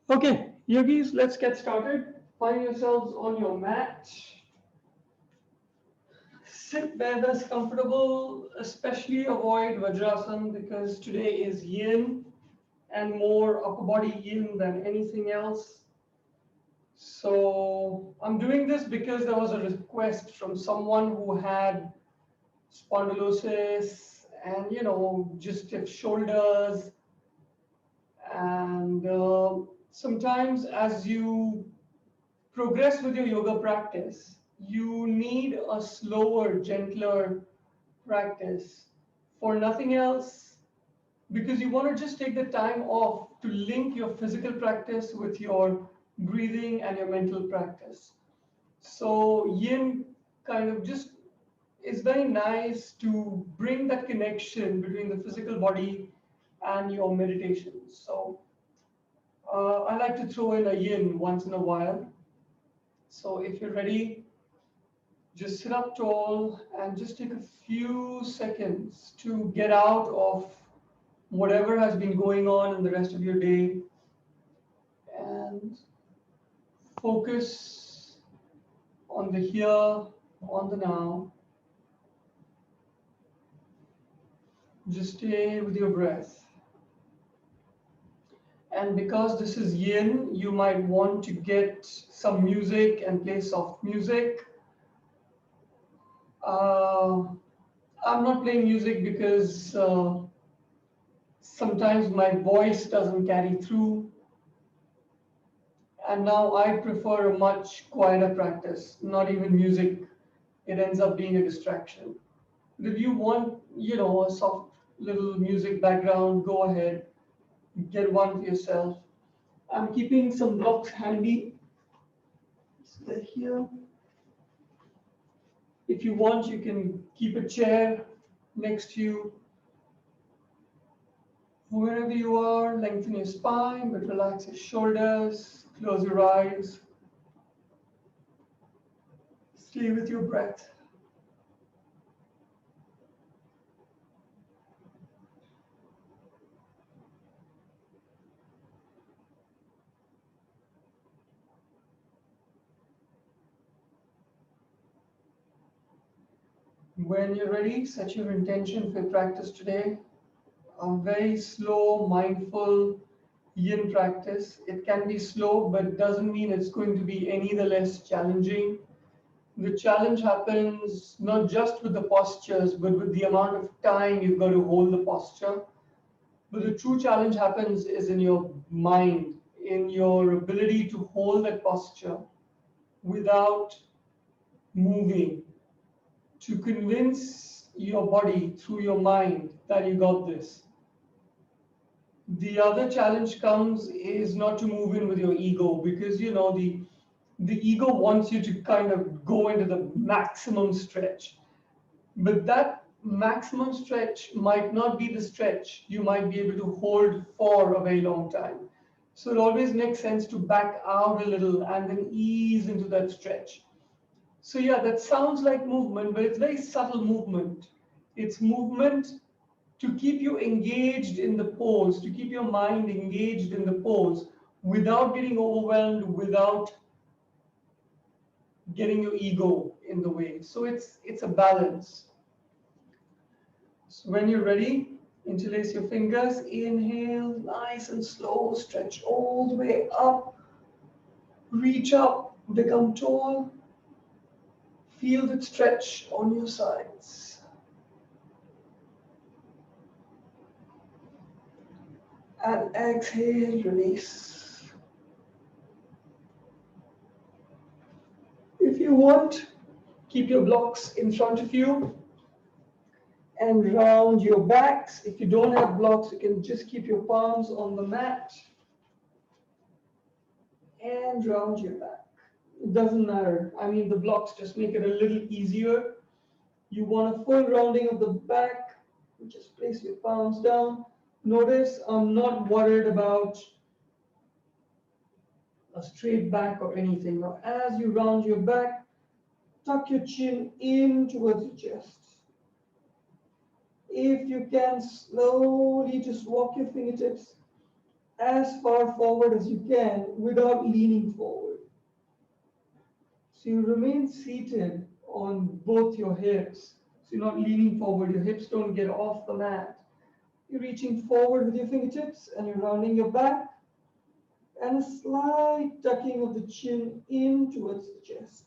Okay, yogis, let's get started. Find yourselves on your mat. Sit where that's comfortable, especially avoid Vajrasana because today is yin and more upper body yin than anything else. So I'm doing this because there was a request from someone who had spondylosis and just stiff shoulders and sometimes as you progress with your yoga practice, you need a slower, gentler practice for nothing else because you want to just take the time off to link your physical practice with your breathing and your mental practice. So, yin kind of just is very nice to bring that connection between the physical body and your meditation. So, I like to throw in a yin once in a while. So, if you're ready, just sit up tall and just take a few seconds to get out of whatever has been going on in the rest of your day and focus on the here, on the now. Just stay with your breath. And because this is yin, you might want to get some music and play soft music. Uh, I'm not playing music because sometimes my voice doesn't carry through. And now I prefer a much quieter practice, not even music. It ends up being a distraction. But if you want, a soft little music background, go ahead, get one for yourself. I'm keeping some blocks handy. So they're here. If you want, you can keep a chair next to you. Wherever you are, lengthen your spine, but relax your shoulders, close your eyes. Stay with your breath. When you're ready, set your intention for practice today. A very slow, mindful yin practice. It can be slow, but doesn't mean it's going to be any the less challenging. The challenge happens not just with the postures, but with the amount of time you've got to hold the posture. But the true challenge happens is in your mind, in your ability to hold that posture without moving, to convince your body through your mind that you got this. The other challenge comes is not to move in with your ego because the ego wants you to kind of go into the maximum stretch. But that maximum stretch might not be the stretch you might be able to hold for a very long time. So it always makes sense to back out a little and then ease into that stretch. So yeah, that sounds like movement, but it's very subtle movement. It's movement to keep you engaged in the pose, to keep your mind engaged in the pose without getting overwhelmed, without getting your ego in the way. So it's a balance. So when you're ready, interlace your fingers, inhale, nice and slow, stretch all the way up, reach up, become tall, feel the stretch on your sides. And exhale, release. If you want, keep your blocks in front of you and round your backs. If you don't have blocks, you can just keep your palms on the mat and round your back. It doesn't matter. I mean, the blocks just make it a little easier. You want a full rounding of the back. Just place your palms down. Notice I'm not worried about a straight back or anything. Now, as you round your back, tuck your chin in towards your chest. If you can, slowly just walk your fingertips as far forward as you can without leaning forward. So you remain seated on both your hips. So you're not leaning forward, your hips don't get off the mat. You're reaching forward with your fingertips and you're rounding your back, and a slight tucking of the chin in towards the chest.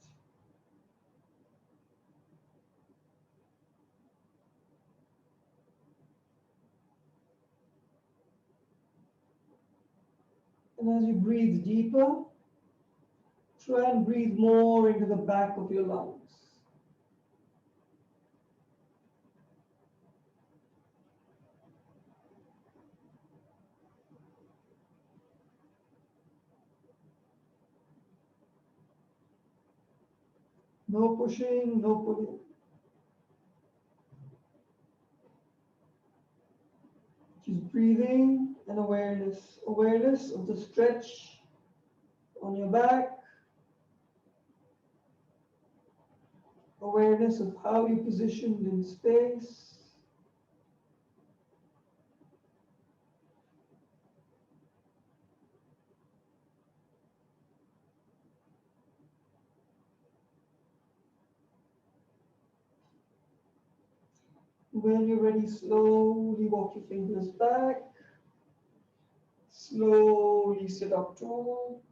And as you breathe deeper, try and breathe more into the back of your lungs. No pushing, no pulling. Just breathing and awareness. Awareness of the stretch on your back. Awareness of how you're positioned in space. When you're ready, slowly walk your fingers back. Slowly sit up tall.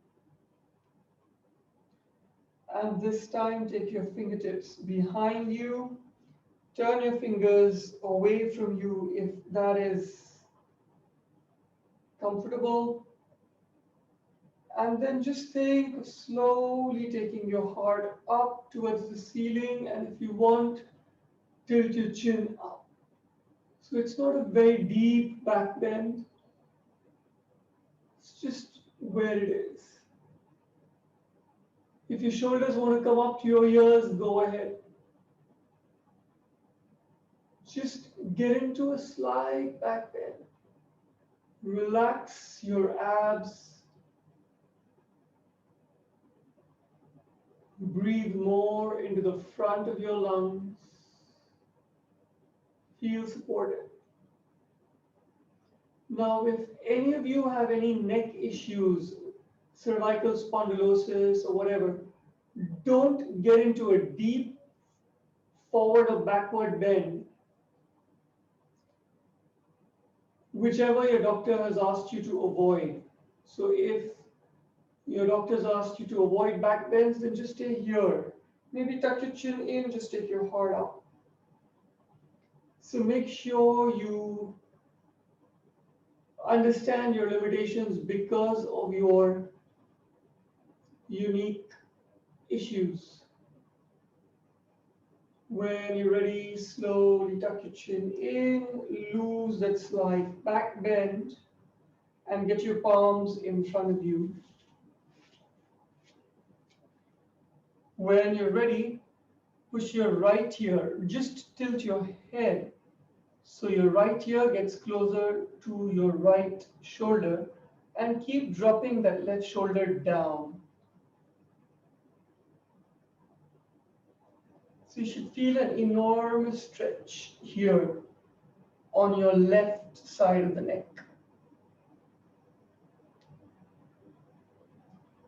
And this time, take your fingertips behind you. Turn your fingers away from you if that is comfortable. And then just think of slowly taking your heart up towards the ceiling. And if you want, tilt your chin up. So it's not a very deep back bend. It's just where it is. If your shoulders want to come up to your ears, go ahead. Just get into a slight back bend. Relax your abs. Breathe more into the front of your lungs. Feel supported. Now, if any of you have any neck issues, cervical spondylosis or whatever, don't get into a deep forward or backward bend. Whichever your doctor has asked you to avoid. So if your doctor's asked you to avoid back bends, then just stay here. Maybe tuck your chin in, just take your heart up. So make sure you understand your limitations because of your unique issues. When you're ready, slowly tuck your chin in, lose that slight back bend, and get your palms in front of you. When you're ready, push your right ear, just tilt your head so your right ear gets closer to your right shoulder, and keep dropping that left shoulder down. So you should feel an enormous stretch here on your left side of the neck.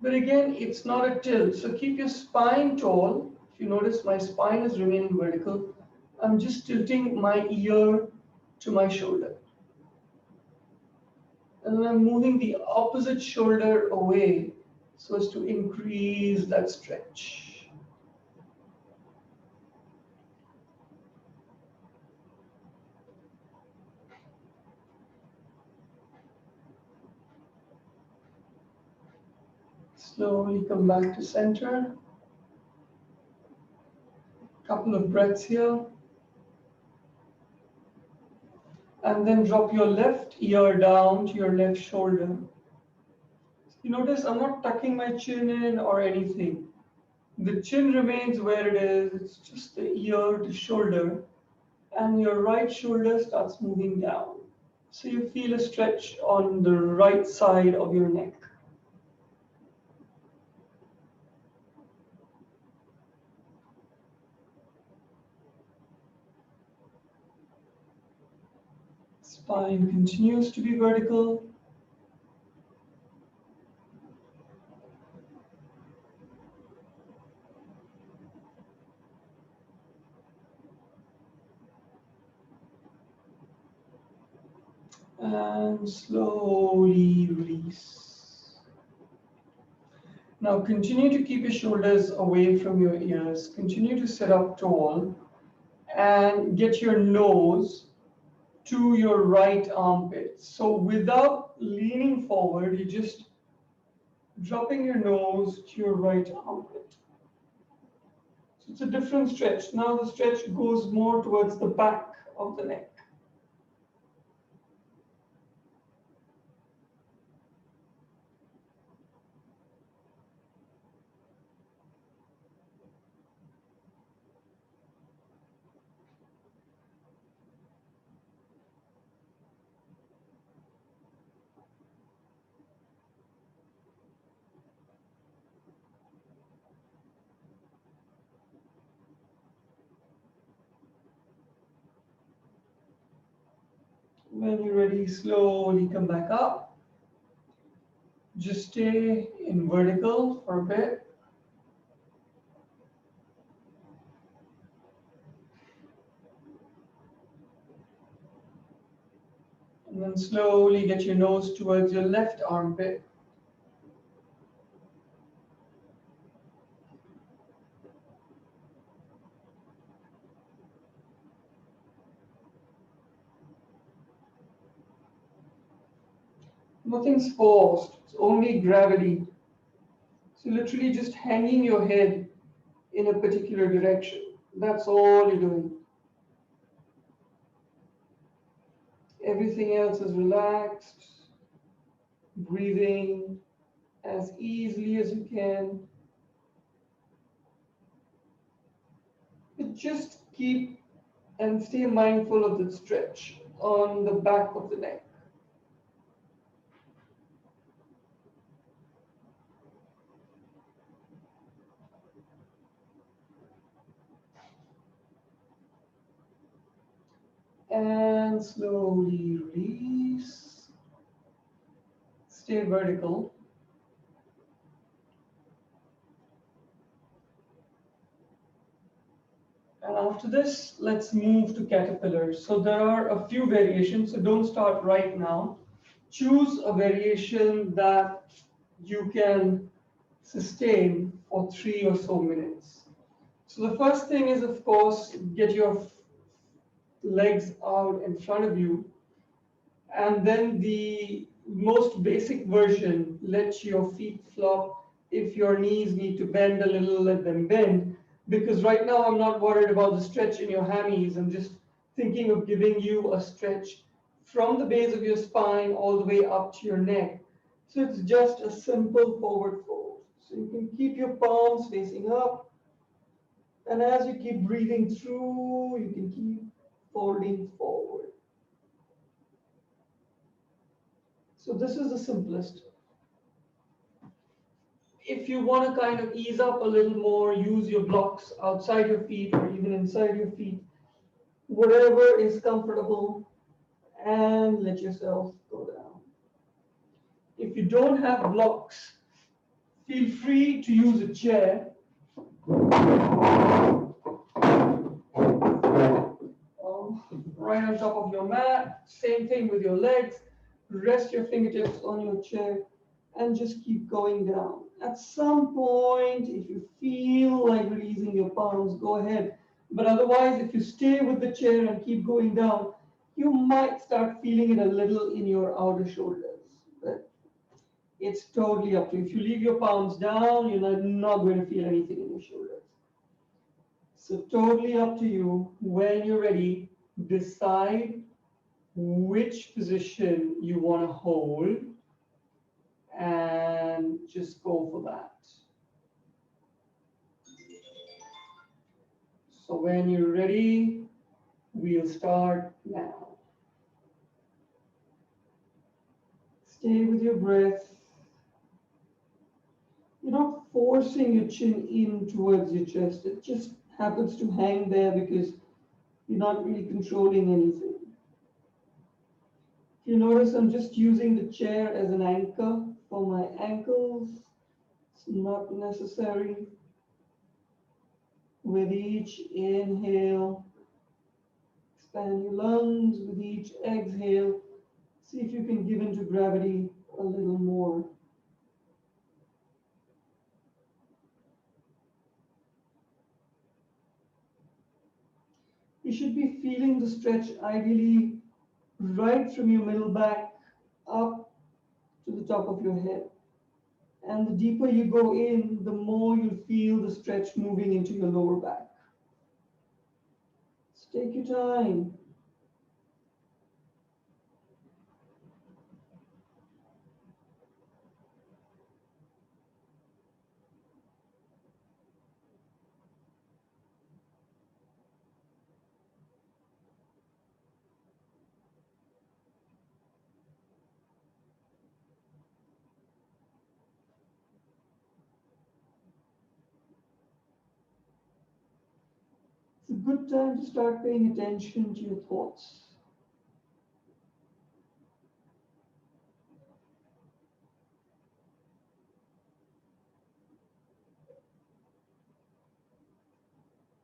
But again, it's not a tilt, so keep your spine tall. If you notice, my spine is remaining vertical. I'm just tilting my ear to my shoulder. And then I'm moving the opposite shoulder away so as to increase that stretch. Slowly come back to center. Couple of breaths here. And then drop your left ear down to your left shoulder. You notice I'm not tucking my chin in or anything. The chin remains where it is. It's just the ear to shoulder. And your right shoulder starts moving down. So you feel a stretch on the right side of your neck. Spine continues to be vertical. And slowly release. Now continue to keep your shoulders away from your ears. Continue to sit up tall and get your nose to your right armpit. So without leaning forward, you're just dropping your nose to your right armpit. So it's a different stretch. Now the stretch goes more towards the back of the neck. When you're ready, slowly come back up. Just stay in vertical for a bit. And then slowly get your nose towards your left armpit. Nothing's forced, it's only gravity. So literally just hanging your head in a particular direction. That's all you're doing. Everything else is relaxed, breathing as easily as you can. But just keep and stay mindful of the stretch on the back of the neck. And slowly release. Stay vertical. And after this, let's move to caterpillars. So there are a few variations, so don't start right now. Choose a variation that you can sustain for 3 or so minutes. So the first thing is, of course, get your legs out in front of you. And then the most basic version, let your feet flop. If your knees need to bend a little, let them bend. Because right now I'm not worried about the stretch in your hammies. I'm just thinking of giving you a stretch from the base of your spine all the way up to your neck. So it's just a simple forward fold. So you can keep your palms facing up. And as you keep breathing through, you can keep folding forward. So this is the simplest. If you want to kind of ease up a little more, use your blocks outside your feet or even inside your feet, whatever is comfortable, and let yourself go down. If you don't have blocks, feel free to use a chair. Right on top of your mat. Same thing with your legs. Rest your fingertips on your chair and just keep going down. At some point, if you feel like releasing your palms, go ahead. But otherwise, if you stay with the chair and keep going down, you might start feeling it a little in your outer shoulders. But it's totally up to you. If you leave your palms down, you're not going to feel anything in your shoulders. So totally up to you. When you're ready, decide which position you want to hold and just go for that. So when you're ready, we'll start now. Stay with your breath. You're not forcing your chin in towards your chest. It just happens to hang there because you're not really controlling anything. If you notice, I'm just using the chair as an anchor for my ankles. It's not necessary. With each inhale, expand your lungs. With each exhale, See if you can give into gravity a little more. You should be feeling the stretch ideally right from your middle back up to the top of your head. And the deeper you go in, the more you feel the stretch moving into your lower back. So take your time. It's a good time to start paying attention to your thoughts.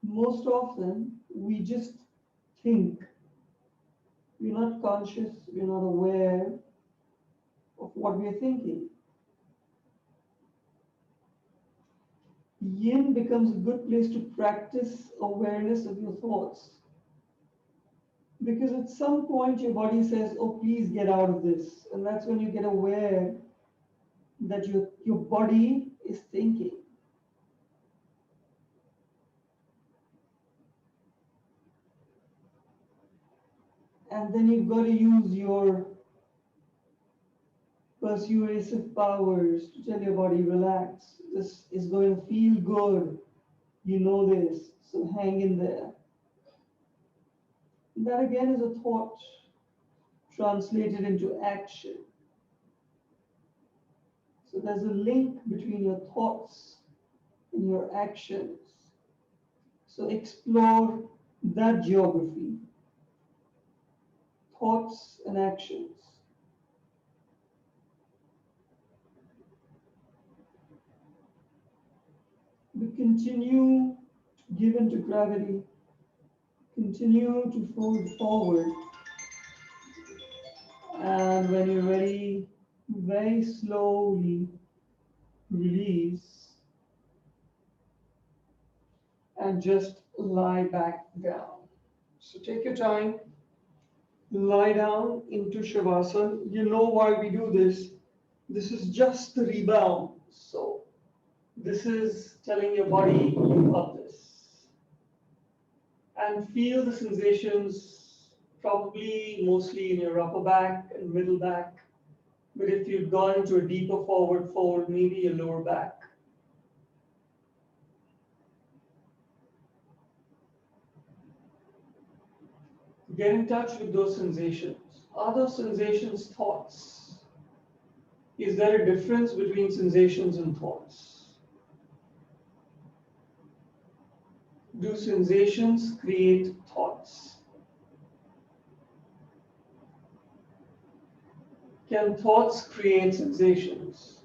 Most often, we just think. We're not conscious, we're not aware of what we're thinking. Yin becomes a good place to practice awareness of your thoughts. Because at some point your body says, oh, please get out of this. And that's when you get aware that your body is thinking. And then you've got to use your persuasive powers to tell your body, relax. This is going to feel good. You know this. So hang in there. And that again is a thought translated into action. So there's a link between your thoughts and your actions. So explore that geography. Thoughts and actions. We continue to give into gravity. Continue to fold forward. And when you're ready, very slowly release and just lie back down. So take your time, lie down into Shavasana. You know why we do this. This is just the rebound. So this is telling your body you got this. And feel the sensations probably mostly in your upper back and middle back. But if you've gone into a deeper forward fold, maybe your lower back. Get in touch with those sensations. Are those sensations thoughts? Is there a difference between sensations and thoughts? Do sensations create thoughts? Can thoughts create sensations?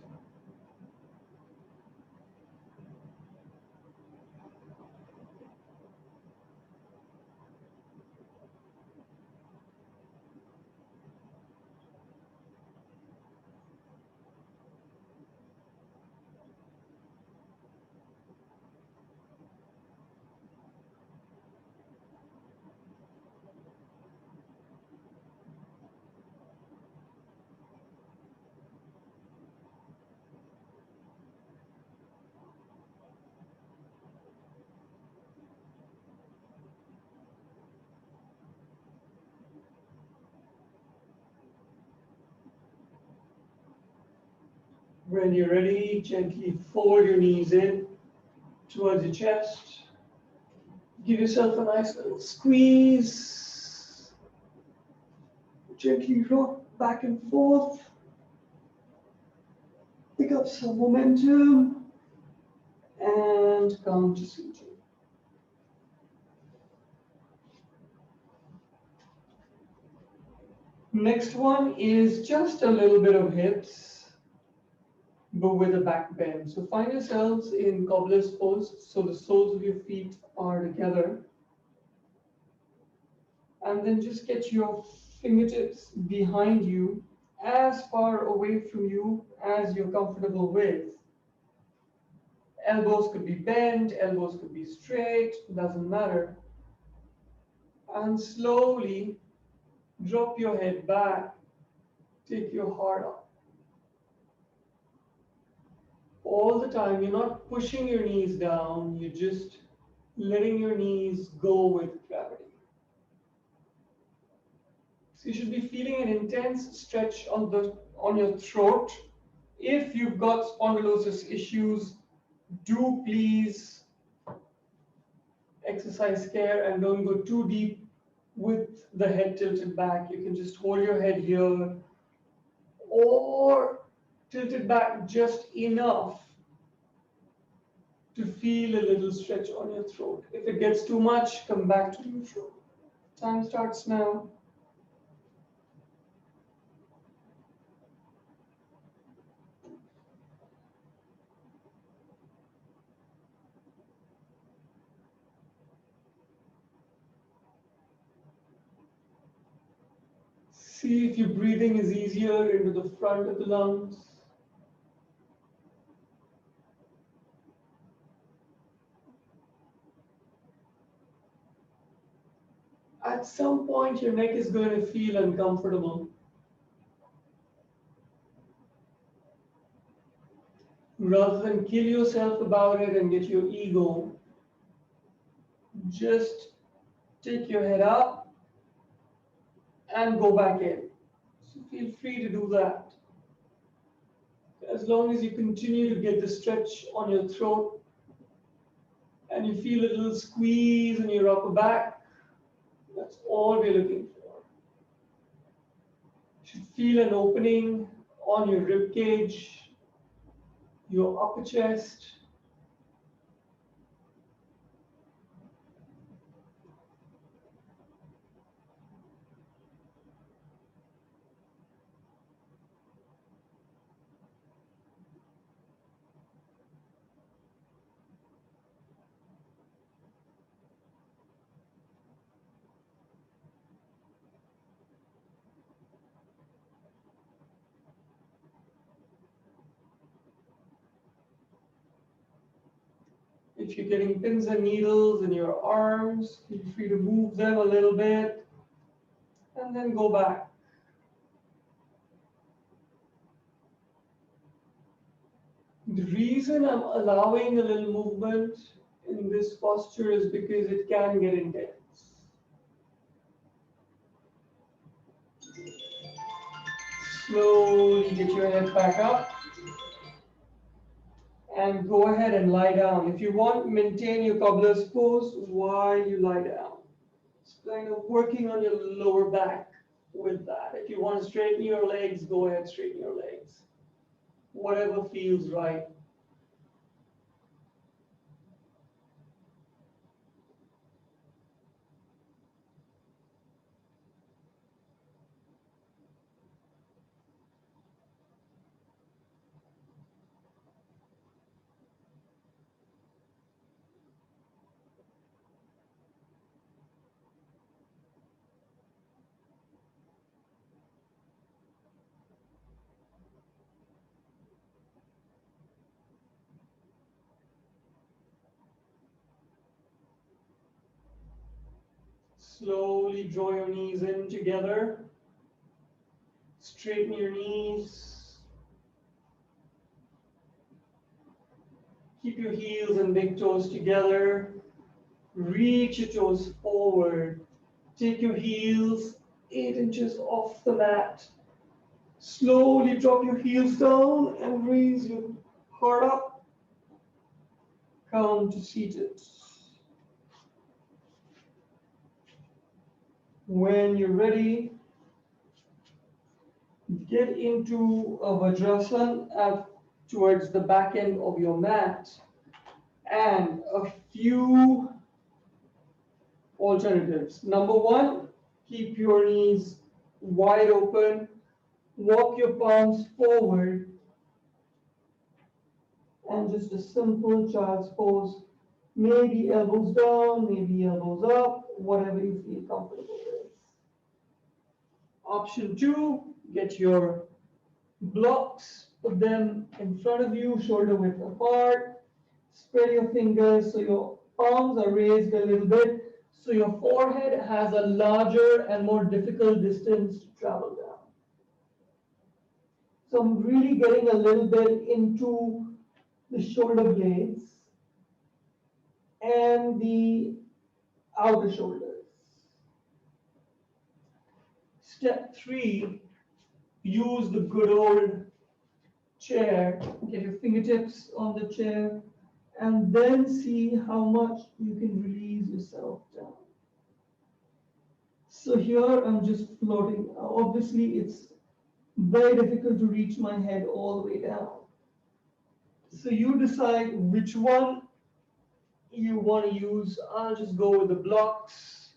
When you're ready, gently fold your knees in towards your chest. Give yourself a nice little squeeze. Gently rock back and forth. Pick up some momentum and come to seated. Next one is just a little bit of hips, but with a back bend. So find yourselves in cobbler's pose, so the soles of your feet are together. And then just get your fingertips behind you, as far away from you as you're comfortable with. Elbows could be bent, elbows could be straight, doesn't matter. And slowly drop your head back, take your heart up. All the time, you're not pushing your knees down, you're just letting your knees go with gravity. So you should be feeling an intense stretch on your throat. If you've got spondylosis issues, do please exercise care and don't go too deep with the head tilted back. You can just hold your head here or tilt it back just enough to feel a little stretch on your throat. If it gets too much, come back to neutral. Time starts now. See if your breathing is easier into the front of the lungs. At some point, your neck is going to feel uncomfortable. Rather than kill yourself about it and get your ego, just take your head up and go back in. So feel free to do that. As long as you continue to get the stretch on your throat and you feel a little squeeze in your upper back, that's all we're looking for. You should feel an opening on your rib cage, your upper chest. If you're getting pins and needles in your arms, feel free to move them a little bit and then go back. The reason I'm allowing a little movement in this posture is because it can get intense. Slowly get your head back up and go ahead and lie down. If you want, maintain your cobbler's pose while you lie down. It's kind of working on your lower back with that. If you want to straighten your legs, go ahead, straighten your legs. Whatever feels right. Slowly draw your knees in together. Straighten your knees. Keep your heels and big toes together. Reach your toes forward. Take your heels 8 inches off the mat. Slowly drop your heels down and raise your heart up. Come to seated. When you're ready, get into a Vajrasana towards the back end of your mat, and a few alternatives. Number one, keep your knees wide open, walk your palms forward, and just a simple child's pose. Maybe elbows down, maybe elbows up, whatever you feel comfortable with. Option 2, get your blocks, put them in front of you, shoulder width apart. Spread your fingers so your palms are raised a little bit, so your forehead has a larger and more difficult distance to travel down. So I'm really getting a little bit into the shoulder blades and the outer shoulders. Step 3, use the good old chair. Get your fingertips on the chair and then see how much you can release yourself down. So here I'm just floating. Obviously, it's very difficult to reach my head all the way down. So you decide which one you want to use. I'll just go with the blocks.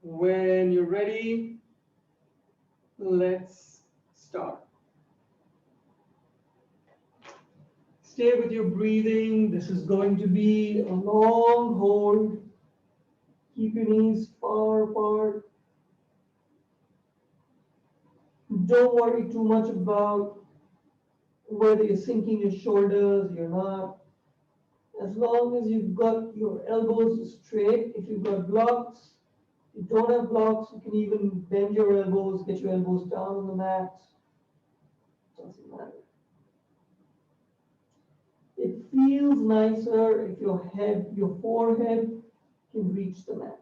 When you're ready, let's start. Stay with your breathing. This is going to be a long hold. Keep your knees far apart. Don't worry too much about whether you're sinking your shoulders, you're not. As long as you've got your elbows straight, if you've got blocks, if you don't have blocks, you can even bend your elbows, get your elbows down on the mat. Doesn't matter. It feels nicer if your head, your forehead can reach the mat.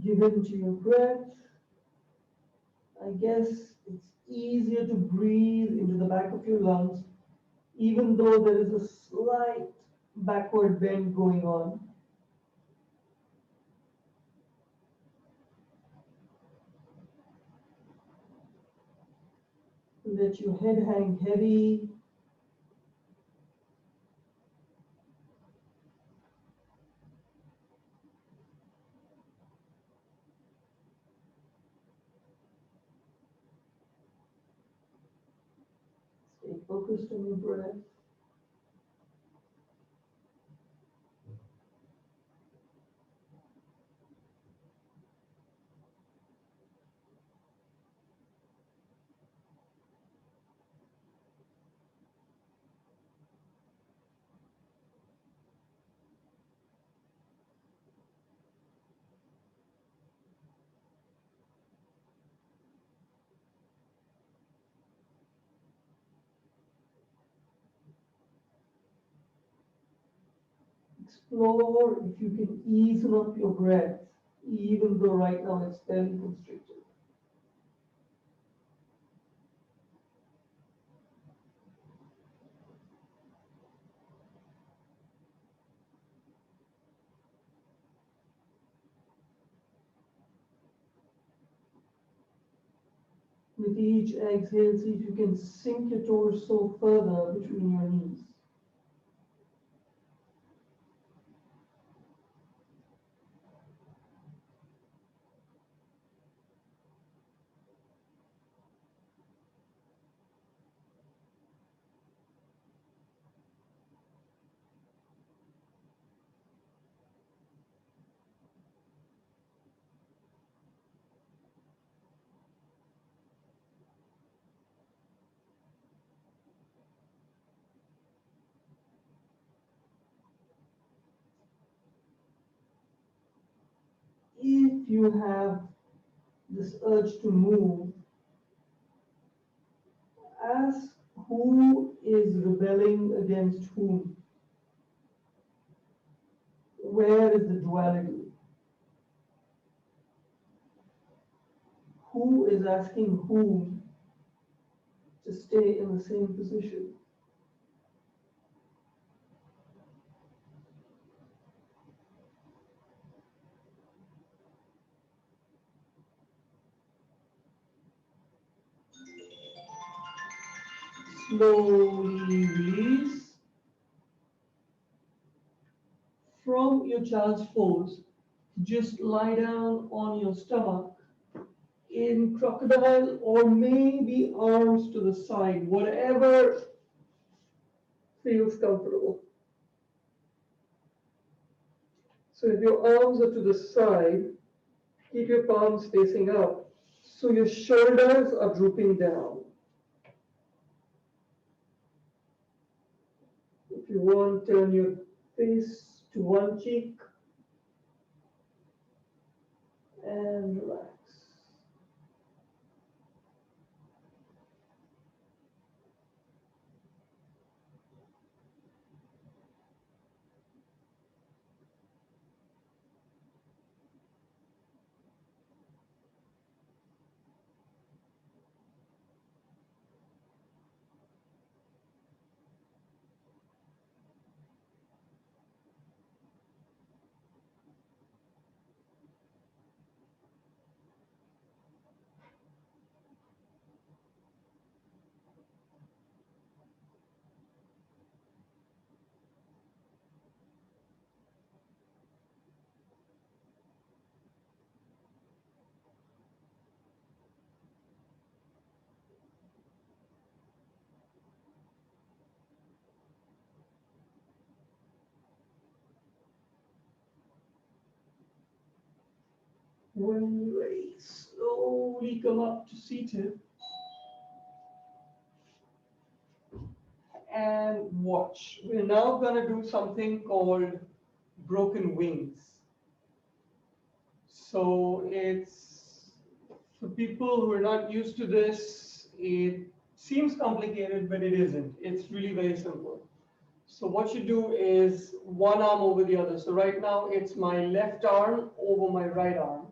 Give into your breath. I guess it's easier to breathe into the back of your lungs, even though there is a slight backward bend going on. Let your head hang heavy. Stay focused on your breath. Explore if you can ease up your breath, even though right now it's fairly constricted. With each exhale, see if you can sink your torso further between your knees. If you have this urge to move, ask who is rebelling against whom. Where is the duality? Who is asking whom to stay in the same position? slowly release. From your child's pose, just lie down on your stomach in crocodile or maybe arms to the side, whatever feels comfortable. So if your arms are to the side, keep your palms facing up. So your shoulders are drooping down. If you want, turn your face to one cheek and relax. When you're ready, slowly come up to seated and watch. We're now going to do something called broken wings. So it's for people who are not used to this, it seems complicated, but it isn't. It's really very simple. So what you do is one arm over the other. So right now it's my left arm over my right arm.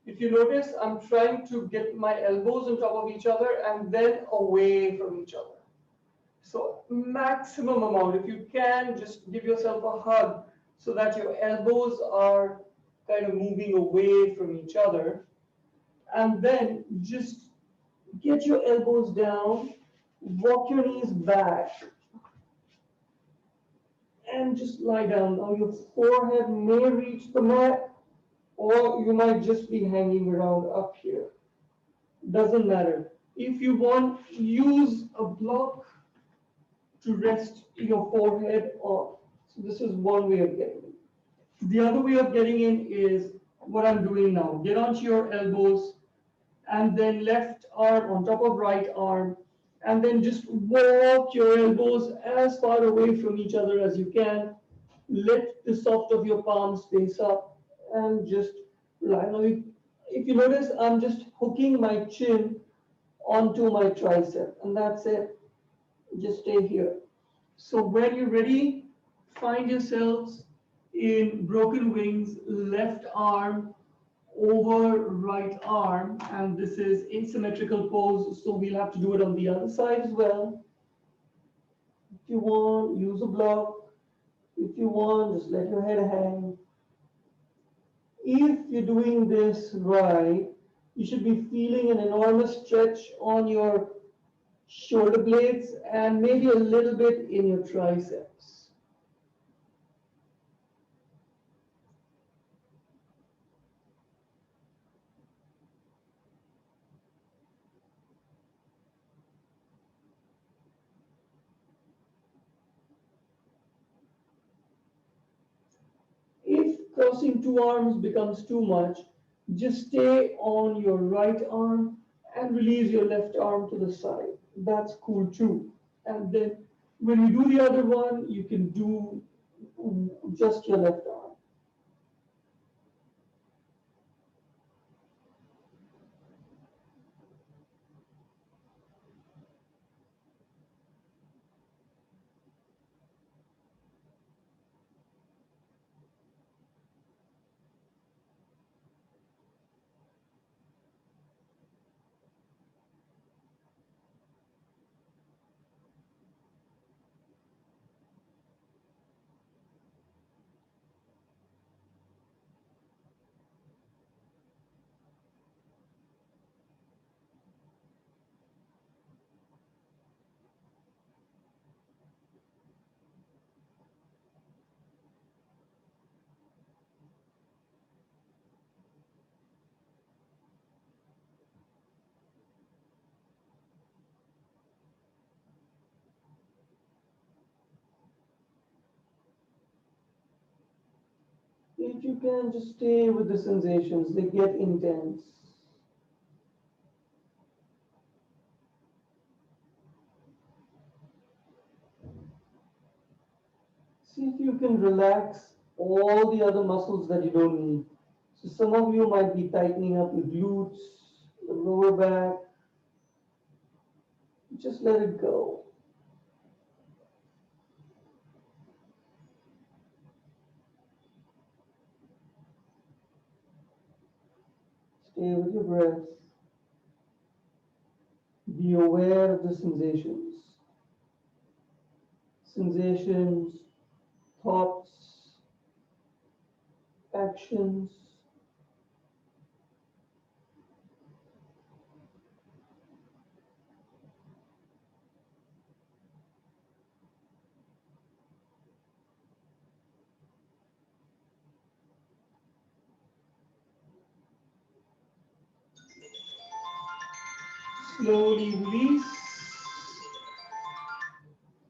If you notice, I'm trying to get my elbows on top of each other and then away from each other. So maximum amount, if you can, just give yourself a hug so that your elbows are kind of moving away from each other. And then just get your elbows down, walk your knees back, and just lie down. Now your forehead may reach the mat, or you might just be hanging around up here. Doesn't matter. If you want, use a block to rest your forehead on. So this is one way of getting in. The other way of getting in is what I'm doing now. Get onto your elbows and then left arm on top of right arm, and then just walk your elbows as far away from each other as you can. Let the soft of your palms face up and just lie. Now, if you notice, I'm just hooking my chin onto my tricep, and that's it. Just stay here. So when you're ready, find yourselves in broken wings, left arm over right arm, and this is asymmetrical pose, so we'll have to do it on the other side as well. If you want, use a block. If you want, just let your head hang. If you're doing this right, you should be feeling an enormous stretch on your shoulder blades and maybe a little bit in your triceps. If crossing two arms becomes too much, just stay on your right arm and release your left arm to the side. That's cool too. And then when you do the other one, you can do just your left arm. If you can, just stay with the sensations, they get intense. See if you can relax all the other muscles that you don't need. So some of you might be tightening up the glutes, the lower back. Just let it go. Stay with your breath. Be aware of the sensations. Sensations, thoughts, actions. Slowly release.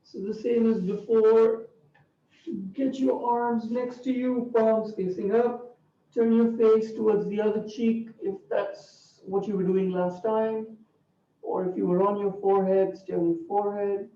So the same as before. Get your arms next to you, palms facing up. Turn your face towards the other cheek if that's what you were doing last time. Or if you were on your forehead, stay on your forehead.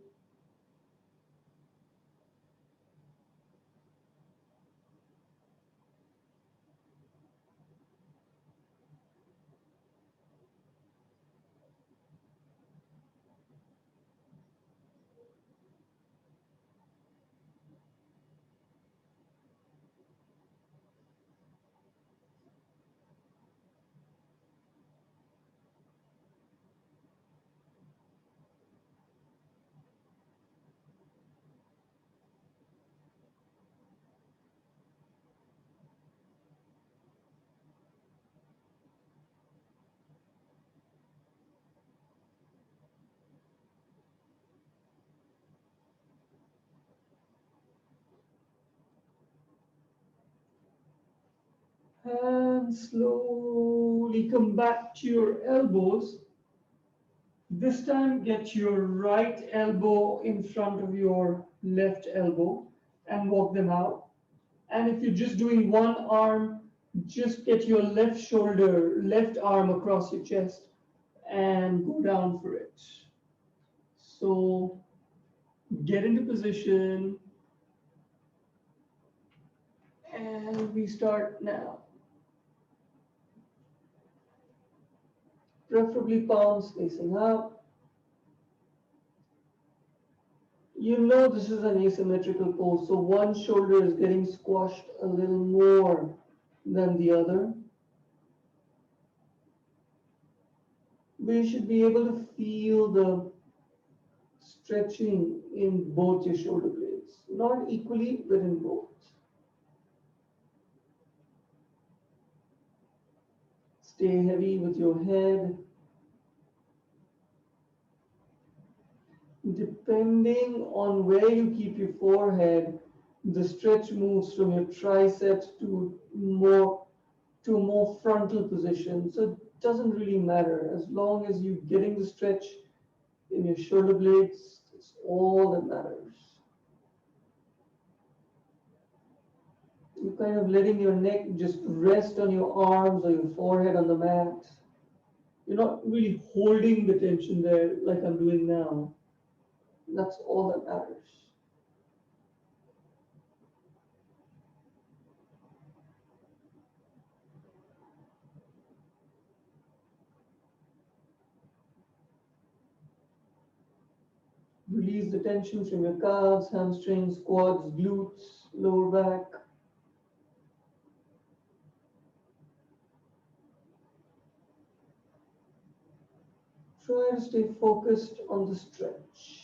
And slowly come back to your elbows. This time, get your right elbow in front of your left elbow and walk them out. And if you're just doing one arm, just get your left shoulder, left arm across your chest and go down for it. So get into position and we start now. Preferably palms facing up. You know this is an asymmetrical pose, so one shoulder is getting squashed a little more than the other. But you should be able to feel the stretching in both your shoulder blades. Not equally, but in both. Stay heavy with your head. Depending on where you keep your forehead, the stretch moves from your triceps to a more frontal position. So it doesn't really matter. As long as you're getting the stretch in your shoulder blades, it's all that matters. You're kind of letting your neck just rest on your arms or your forehead on the mat. You're not really holding the tension there like I'm doing now. That's all that matters. Release the tension from your calves, hamstrings, quads, glutes, lower back. Try to stay focused on the stretch.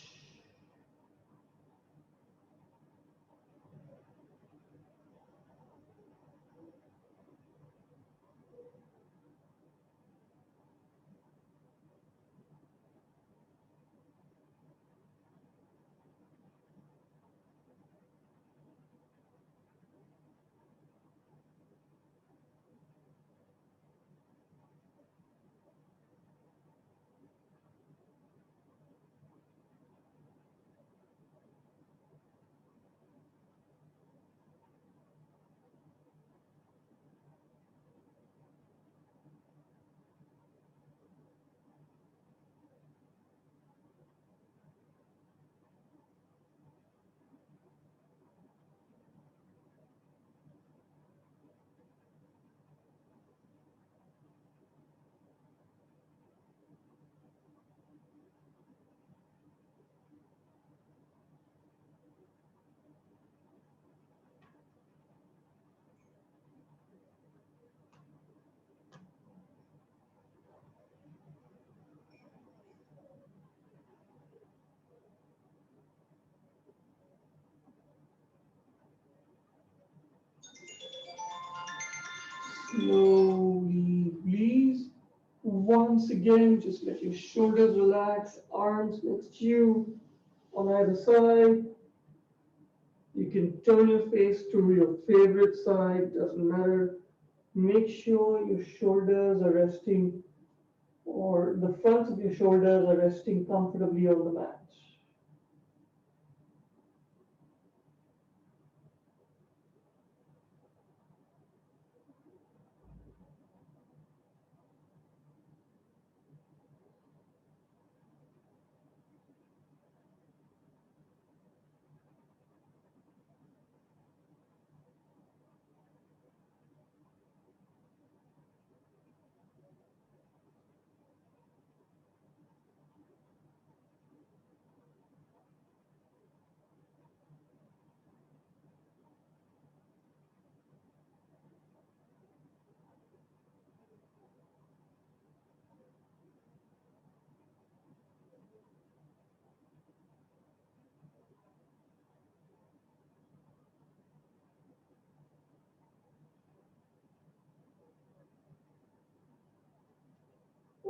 Slowly release. Once again, just let your shoulders relax, arms next to you on either side. You can turn your face to your favorite side, doesn't matter. Make sure your shoulders are resting, or the fronts of your shoulders are resting comfortably on the mat.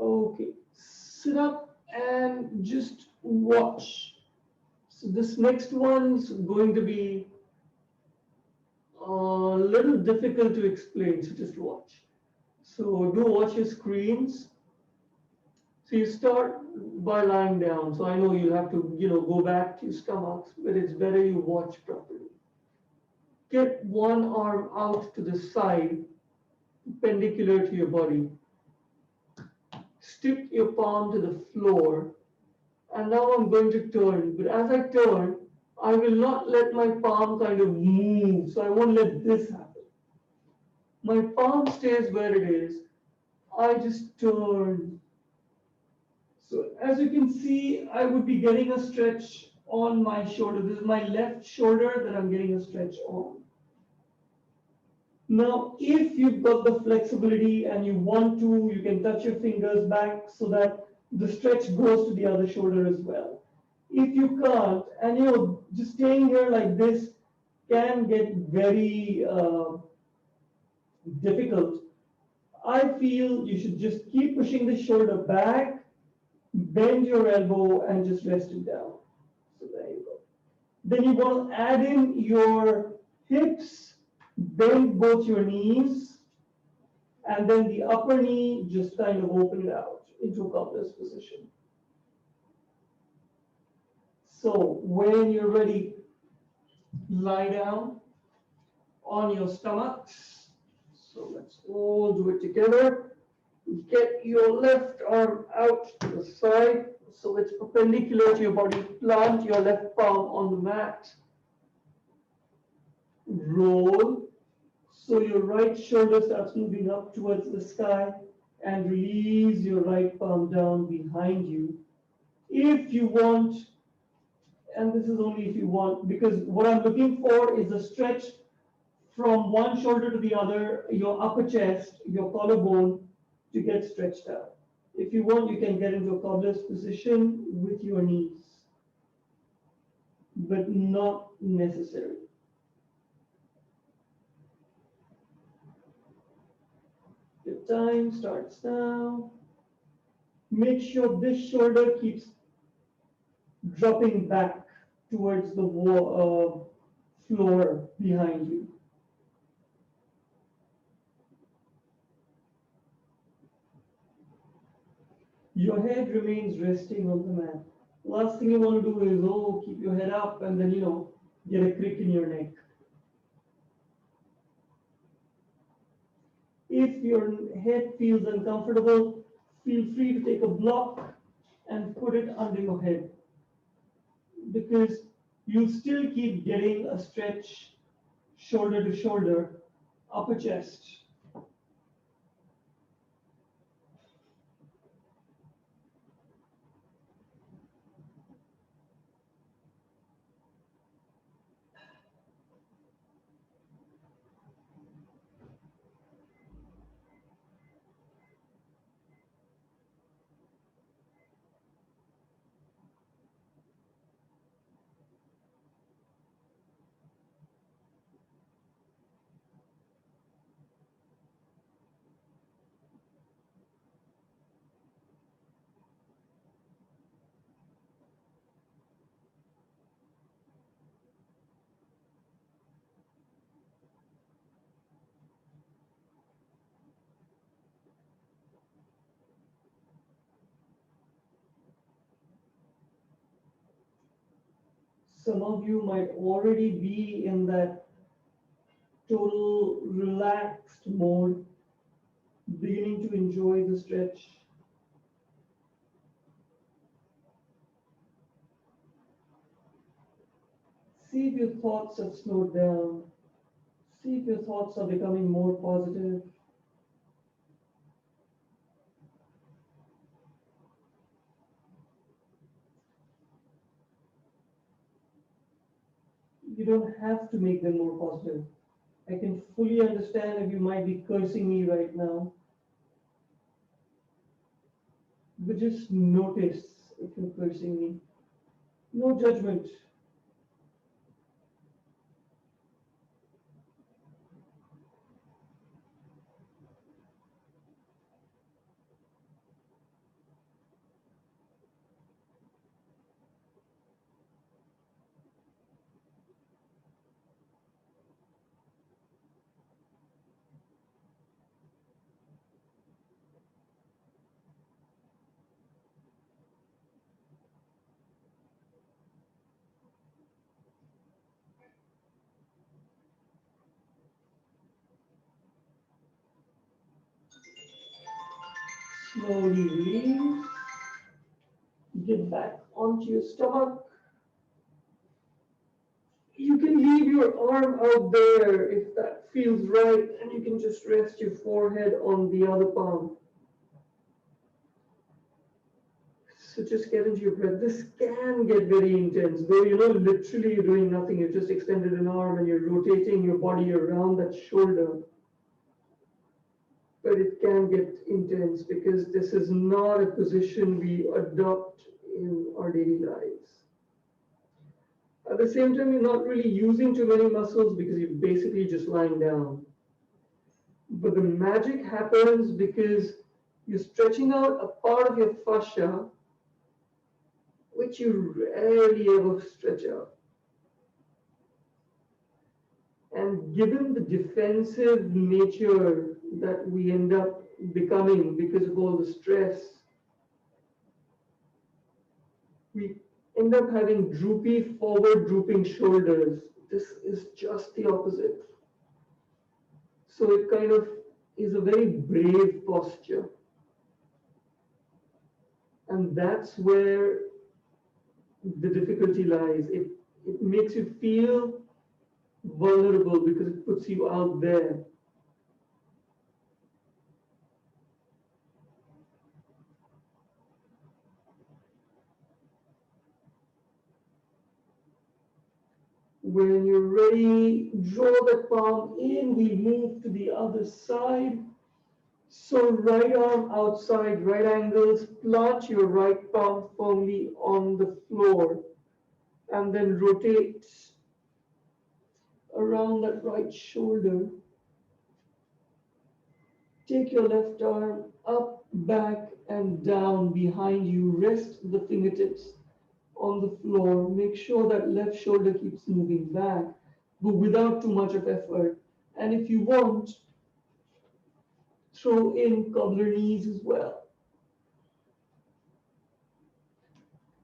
Okay, sit up and just watch. So this next one's going to be a little difficult to explain, so just watch. So do watch your screens. So you start by lying down. So I know you'll have to, go back to your stomachs, but it's better you watch properly. Get one arm out to the side, perpendicular to your body. Stick your palm to the floor. And now I'm going to turn. But as I turn, I will not let my palm kind of move. So I won't let this happen. My palm stays where it is. I just turn. So as you can see, I would be getting a stretch on my shoulder. This is my left shoulder that I'm getting a stretch on. Now, if you've got the flexibility and you want to, you can touch your fingers back so that the stretch goes to the other shoulder as well. If you can't, and just staying here like this can get very difficult, I feel you should just keep pushing the shoulder back, bend your elbow, and just rest it down. So there you go. Then you want to add in your hips, bend both your knees, and then the upper knee, just kind of open it out into a cobblers position. So when you're ready, lie down on your stomachs. So let's all do it together. Get your left arm out to the side so it's perpendicular to your body. Plant your left palm on the mat. Roll. So your right shoulder starts moving up towards the sky, and release your right palm down behind you. If you want, and this is only if you want, because what I'm looking for is a stretch from one shoulder to the other, your upper chest, your collarbone to get stretched out. If you want, you can get into a cobbler's position with your knees, but not necessary. Your time starts now. Make sure this shoulder keeps dropping back towards the floor behind you. Your head remains resting on the mat. Last thing you want to do is, keep your head up and then, get a crick in your neck. If your head feels uncomfortable, feel free to take a block and put it under your head, because you'll still keep getting a stretch shoulder to shoulder, upper chest. Some of you might already be in that total relaxed mode, beginning to enjoy the stretch. See if your thoughts have slowed down. See if your thoughts are becoming more positive. You don't have to make them more positive. I can fully understand if you might be cursing me right now, but just notice if you're cursing me. No judgment. Slowly release. Get back onto your stomach. You can leave your arm out there if that feels right, and you can just rest your forehead on the other palm. So just get into your breath. This can get very intense, though literally you're doing nothing. You've just extended an arm and you're rotating your body around that shoulder. But it can get intense because this is not a position we adopt in our daily lives. At the same time, you're not really using too many muscles because you're basically just lying down. But the magic happens because you're stretching out a part of your fascia which you rarely ever stretch out. And given the defensive nature that we end up becoming because of all the stress, we end up having droopy, forward drooping shoulders. This is just the opposite. So it kind of is a very brave posture. And that's where the difficulty lies. It makes you feel vulnerable because it puts you out there. When you're ready, draw the palm in. We move to the other side. So right arm outside, right angles, plant your right palm firmly on the floor and then rotate around that right shoulder. Take your left arm up, back, and down behind you. Rest the fingertips on the floor. Make sure that left shoulder keeps moving back, but without too much of effort. And if you want, throw in cobbler knees as well.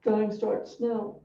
Time starts now.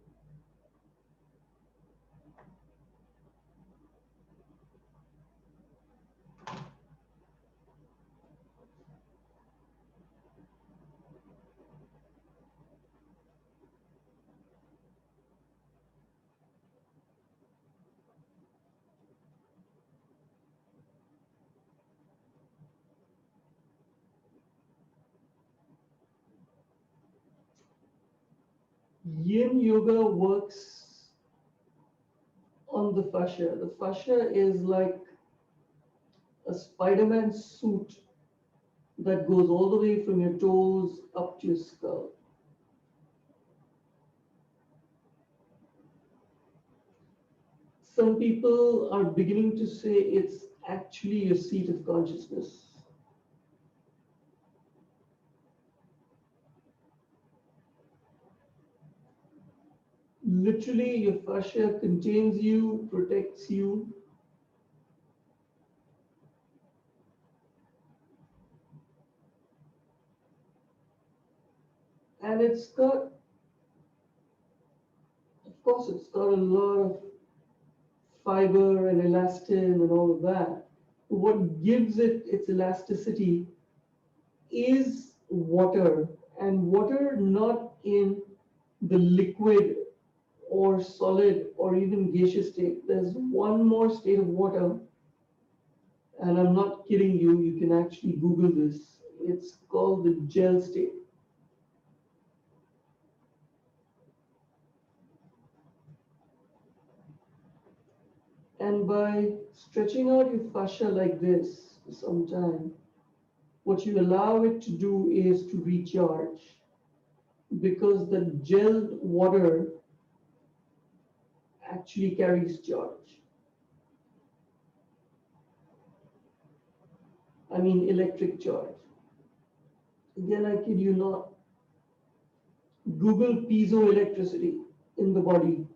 Yin yoga works on the fascia. The fascia is like a Spider-Man suit that goes all the way from your toes up to your skull. Some people are beginning to say it's actually your seat of consciousness. Literally, your fascia contains you, protects you. And it's got, of course, it's got a lot of fiber and elastin and all of that. What gives it its elasticity is water, and water not in the liquid or solid or even gaseous state. There's one more state of water, and I'm not kidding you, you can actually Google this. It's called the gel state. And by stretching out your fascia like this for some time, what you allow it to do is to recharge, because the gelled water actually carries charge. I mean electric charge. Again, I kid you not. Google piezoelectricity in the body.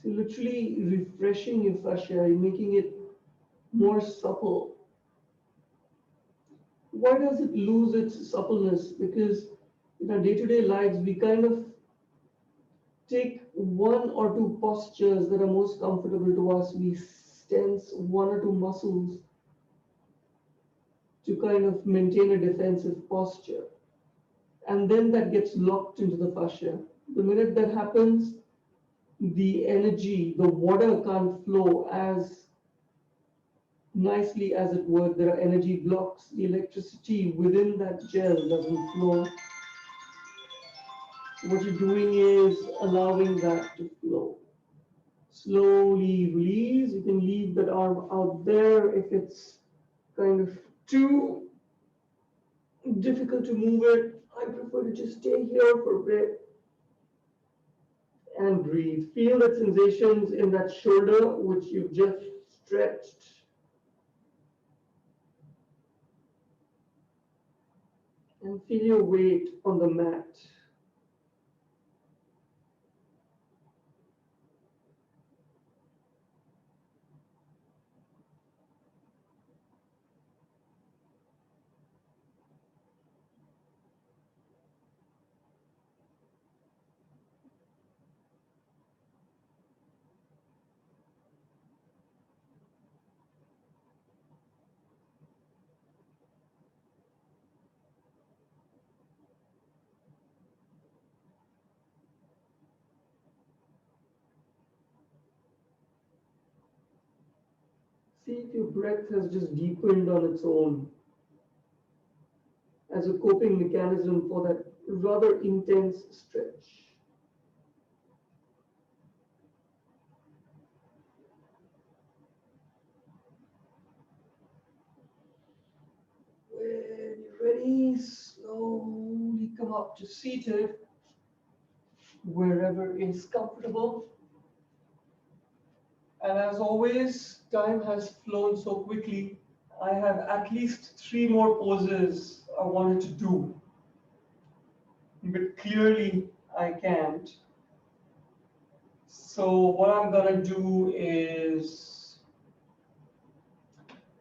So literally refreshing your fascia, making it more supple. Why does it lose its suppleness? Because in our day-to-day lives, we kind of take one or two postures that are most comfortable to us. We tense one or two muscles to kind of maintain a defensive posture. And then that gets locked into the fascia. The minute that happens, the energy, the water can't flow as nicely as it would. There are energy blocks. The electricity within that gel doesn't flow. What you're doing is allowing that to flow. Slowly release. You can leave that arm out there if it's kind of too difficult to move it. I prefer to just stay here for a bit and breathe. Feel the sensations in that shoulder which you've just stretched. And feel your weight on the mat. See if your breath has just deepened on its own as a coping mechanism for that rather intense stretch. When you're ready, slowly come up to seated, wherever is comfortable. And as always, time has flown so quickly. I have at least 3 more poses I wanted to do, but clearly I can't. So what I'm gonna do is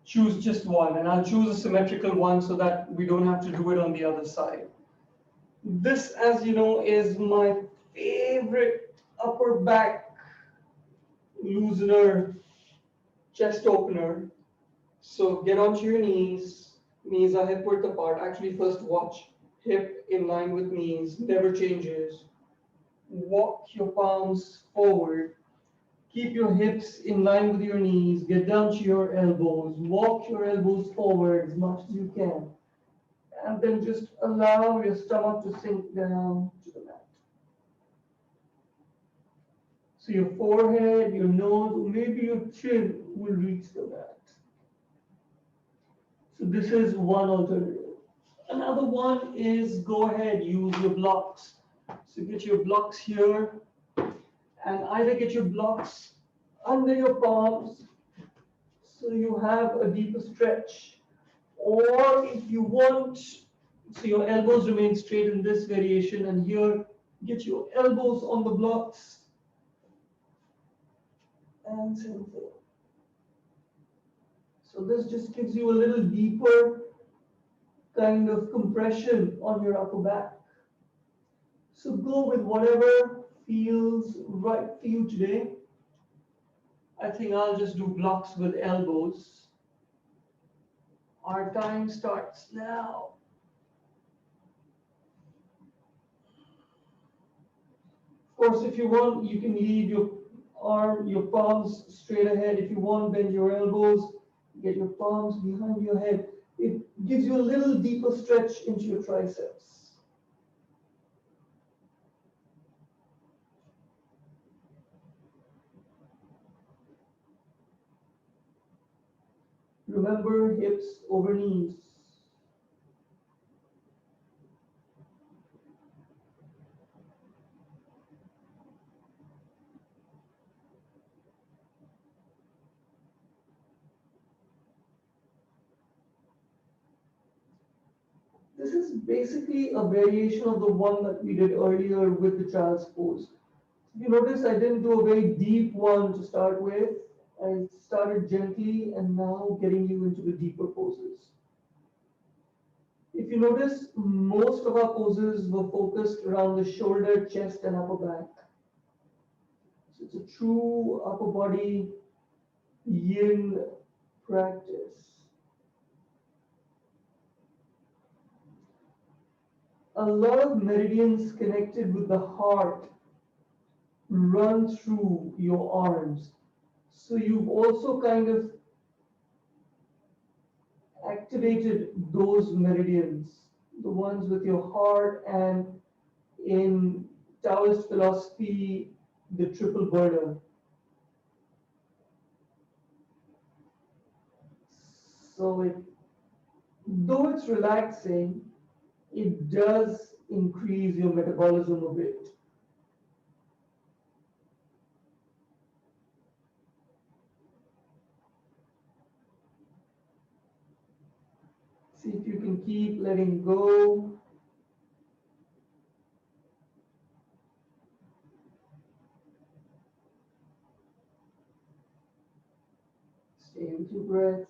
choose just one, and I'll choose a symmetrical one so that we don't have to do it on the other side. This, as you know, is my favorite upper back loosener, chest opener. So get onto your knees. Knees are hip width apart. Actually, first watch hip in line with knees, never changes. Walk your palms forward. Keep your hips in line with your knees. Get down to your elbows. Walk your elbows forward as much as you can. And then just allow your stomach to sink down to the mat. So your forehead, your nose, or maybe your chin will reach the mat. So this is one alternative. Another one is go ahead, use your blocks. So get your blocks here, and either get your blocks under your palms so you have a deeper stretch, or if you want, so your elbows remain straight in this variation, and here get your elbows on the blocks and same thing. So this just gives you a little deeper kind of compression on your upper back. So go with whatever feels right for you today. I think I'll just do blocks with elbows. Our time starts now. Of course, if you want, you can leave your palms straight ahead. If you want, bend your elbows, get your palms behind your head. It gives you a little deeper stretch into your triceps. Remember, hips over knees. This is basically a variation of the one that we did earlier with the child's pose. If you notice, I didn't do a very deep one to start with. I started gently and now getting you into the deeper poses. If you notice, most of our poses were focused around the shoulder, chest, and upper back. So it's a true upper body yin practice. A lot of meridians connected with the heart run through your arms. So you've also kind of activated those meridians, the ones with your heart, and in Taoist philosophy, the triple burner. So though it's relaxing, it does increase your metabolism a bit. See if you can keep letting go. Stay with your breath.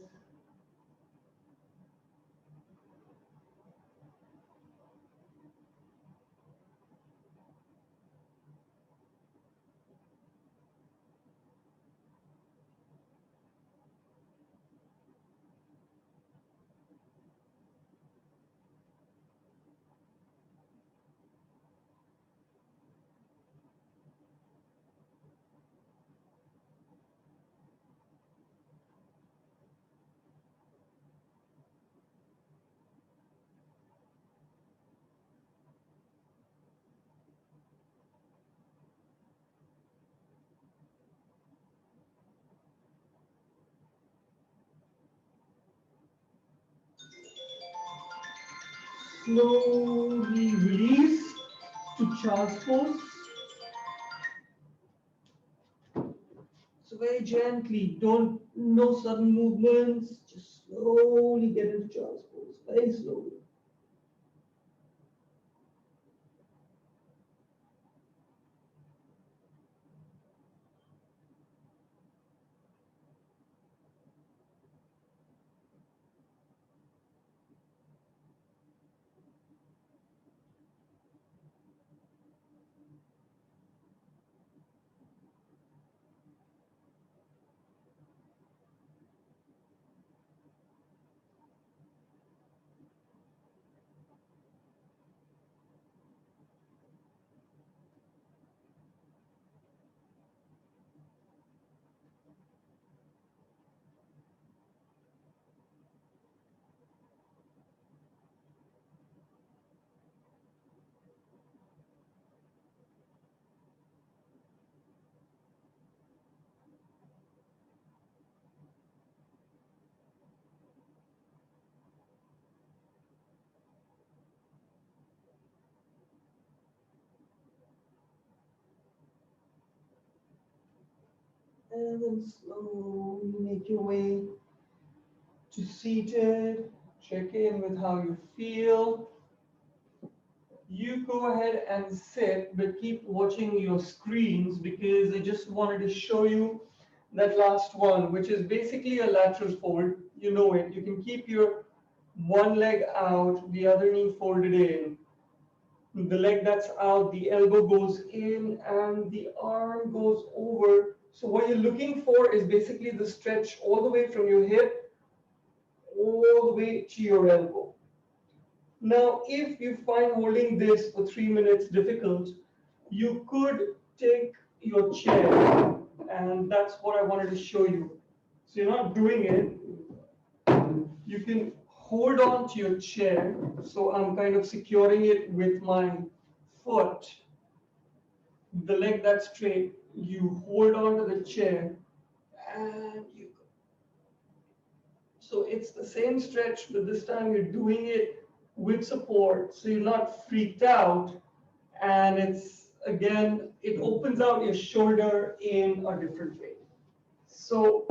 Slowly release to child's pose. So very gently, no sudden movements, just slowly get into child's pose, very slowly. And then slowly make your way to seated. Check in with how you feel. You go ahead and sit, but keep watching your screens because I just wanted to show you that last one, which is basically a lateral fold. You know it. You can keep your one leg out, the other knee folded in. The leg that's out, the elbow goes in and the arm goes over. So what you're looking for is basically the stretch all the way from your hip all the way to your elbow. Now, if you find holding this for 3 minutes difficult, you could take your chair, and that's what I wanted to show you. So you're not doing it. You can hold on to your chair. So I'm kind of securing it with my foot. The leg that's straight, you hold on to the chair, and you go. So it's the same stretch, but this time you're doing it with support, so you're not freaked out. And it's, again, it opens out your shoulder in a different way. So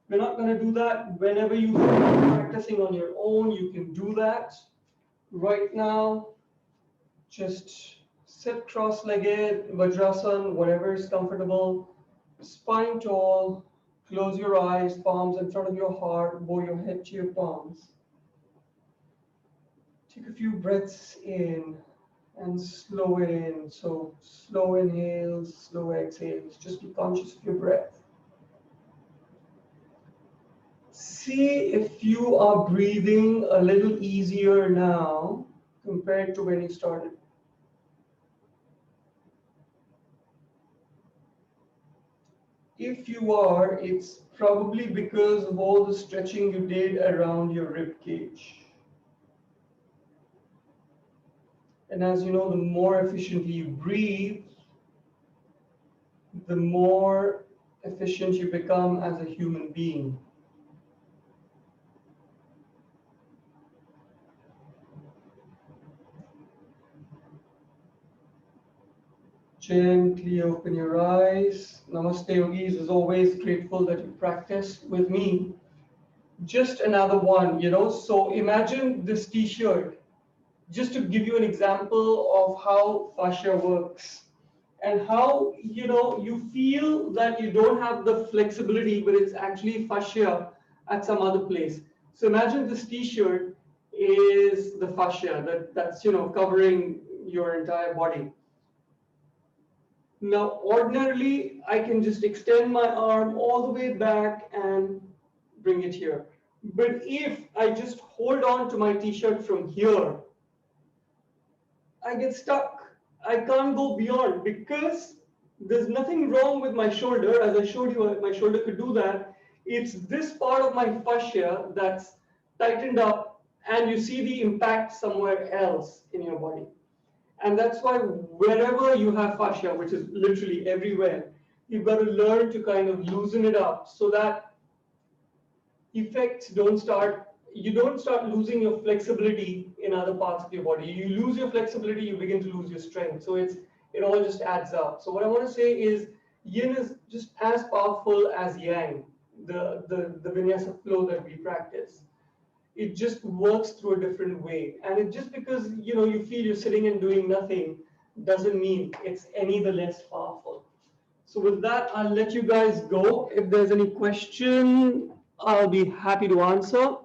we're not going to do that. Whenever you start practicing on your own, you can do that. Right now, just sit cross-legged, Vajrasana, whatever is comfortable, spine tall, close your eyes, palms in front of your heart, bow your head to your palms. Take a few breaths in and slow it in. So slow inhales, slow exhales. Just be conscious of your breath. See if you are breathing a little easier now compared to when you started. If you are, it's probably because of all the stretching you did around your rib cage. And as you know, the more efficiently you breathe, the more efficient you become as a human being. Gently open your eyes. Namaste, yogis. As always, grateful that you practiced with me. Just another one, So imagine this t-shirt, just to give you an example of how fascia works and how, you feel that you don't have the flexibility, but it's actually fascia at some other place. So imagine this t-shirt is the fascia that's covering your entire body. Now, ordinarily, I can just extend my arm all the way back and bring it here. But if I just hold on to my t-shirt from here, I get stuck. I can't go beyond because there's nothing wrong with my shoulder. As I showed you, my shoulder could do that. It's this part of my fascia that's tightened up, and you see the impact somewhere else in your body. And that's why wherever you have fascia, which is literally everywhere, you've got to learn to kind of loosen it up so that effects you don't start losing your flexibility in other parts of your body. You lose your flexibility, you begin to lose your strength. So it all just adds up. So what I want to say is yin is just as powerful as yang, the vinyasa flow that we practice. It just works through a different way. And it just because you feel you're sitting and doing nothing doesn't mean it's any the less powerful. So with that, I'll let you guys go. If there's any question, I'll be happy to answer.